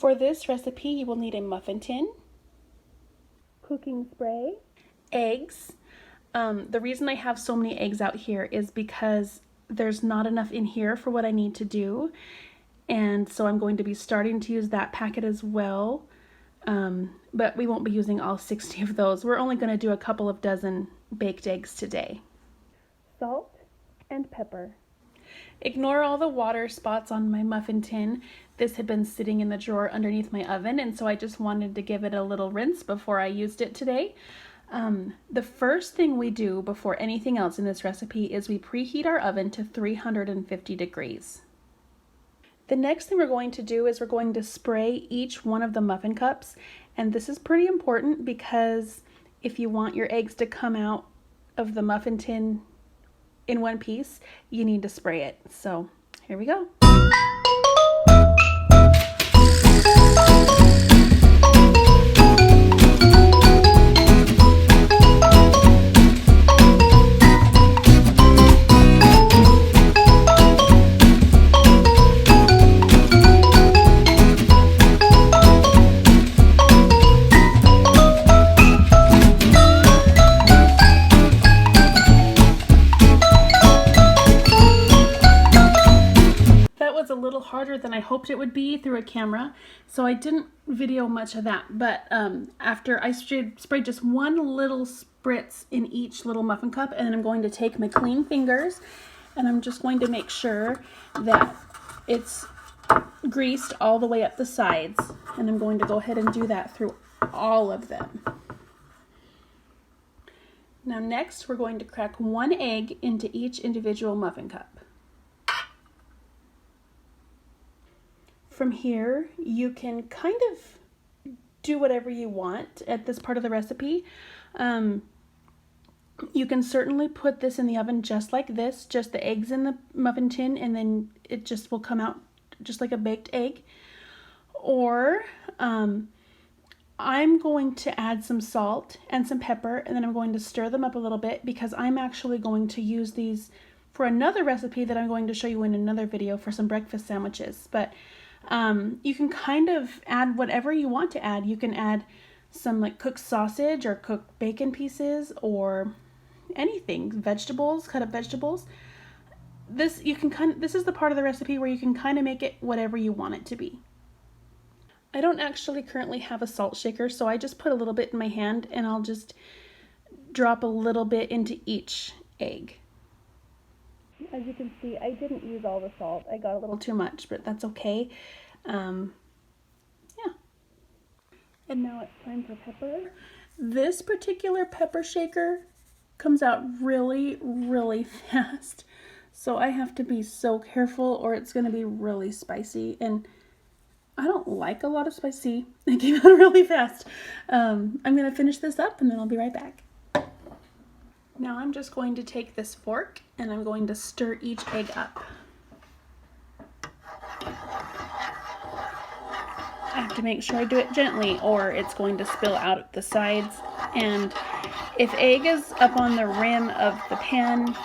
For this recipe, you will need a muffin tin, cooking spray, eggs. The reason I have so many eggs out here is because there's not enough in here for what I need to do. And so I'm going to be starting to use that packet as well. But we won't be using all 60 of those. We're only going to do a couple of dozen baked eggs today. Salt and pepper. Ignore all the water spots on my muffin tin. This had been sitting in the drawer underneath my oven, and so I just wanted to give it a little rinse before I used it today. The first thing we do before anything else in this recipe is we preheat our oven to 350 degrees. The next thing we're going to do is we're going to spray each one of the muffin cups, and this is pretty important because if you want your eggs to come out of the muffin tin in one piece, you need to spray it. So here we go. A little harder than I hoped it would be through a camera, so I didn't video much of that, but after I sprayed just one little spritz in each little muffin cup, and then I'm going to take my clean fingers and I'm just going to make sure that it's greased all the way up the sides, and I'm going to go ahead and do that through all of them. Now next we're going to crack one egg into each individual muffin cup. From here, you can kind of do whatever you want at this part of the recipe. You can certainly put this in the oven just like this, just the eggs in the muffin tin, and then it just will come out just like a baked egg. Or I'm going to add some salt and some pepper, and then I'm going to stir them up a little bit because I'm actually going to use these for another recipe that I'm going to show you in another video for some breakfast sandwiches. But you can kind of add whatever you want to add. You can add some like cooked sausage or cooked bacon pieces or anything, vegetables, cut up vegetables. This is the part of the recipe where you can kind of make it whatever you want it to be. I don't actually currently have a salt shaker, so I just put a little bit in my hand and I'll just drop a little bit into each egg. As you can see, I didn't use all the salt. I got a little too much, but that's okay. Yeah. And now it's time for pepper. This particular pepper shaker comes out really, really fast. So I have to be so careful or it's going to be really spicy. And I don't like a lot of spicy. It came out really fast. I'm going to finish this up and then I'll be right back. Now I'm just going to take this fork and I'm going to stir each egg up. I have to make sure I do it gently or it's going to spill out the sides. And if egg is up on the rim of the pan,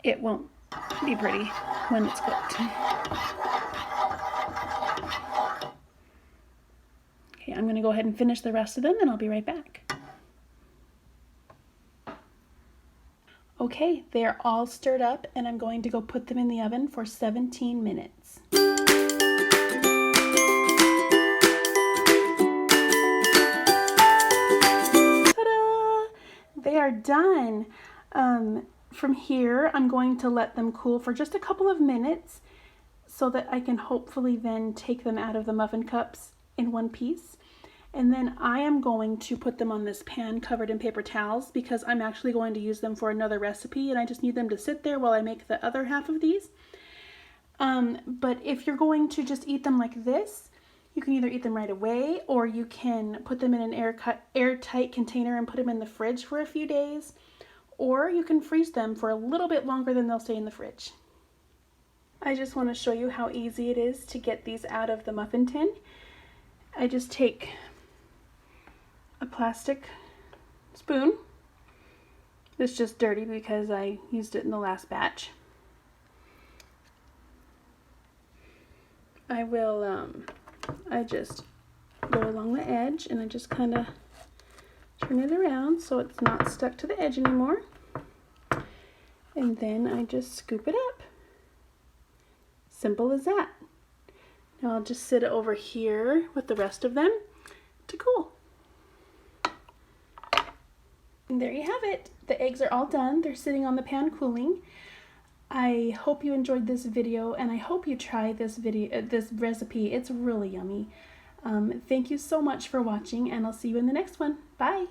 it won't be pretty when it's cooked. Okay, I'm going to go ahead and finish the rest of them and I'll be right back. Okay, they are all stirred up and I'm going to go put them in the oven for 17 minutes. Ta-da! They are done. From here, I'm going to let them cool for just a couple of minutes so that I can hopefully then take them out of the muffin cups in one piece. And then I am going to put them on this pan covered in paper towels because I'm actually going to use them for another recipe and I just need them to sit there while I make the other half of these. But if you're going to just eat them like this, you can either eat them right away or you can put them in an airtight container and put them in the fridge for a few days, or you can freeze them for a little bit longer than they'll stay in the fridge. I just want to show you how easy it is to get these out of the muffin tin. I just take a plastic spoon. It's just dirty because I used it in the last batch. I will I just go along the edge and I just kind of turn it around so it's not stuck to the edge anymore. And then I just scoop it up. Simple as that. Now I'll just sit it over here with the rest of them to cool. And there you have it. The eggs are all done. They're sitting on the pan cooling. I hope you enjoyed this video, and I hope you try this recipe. It's really yummy. Thank you so much for watching, and I'll see you in the next one. Bye!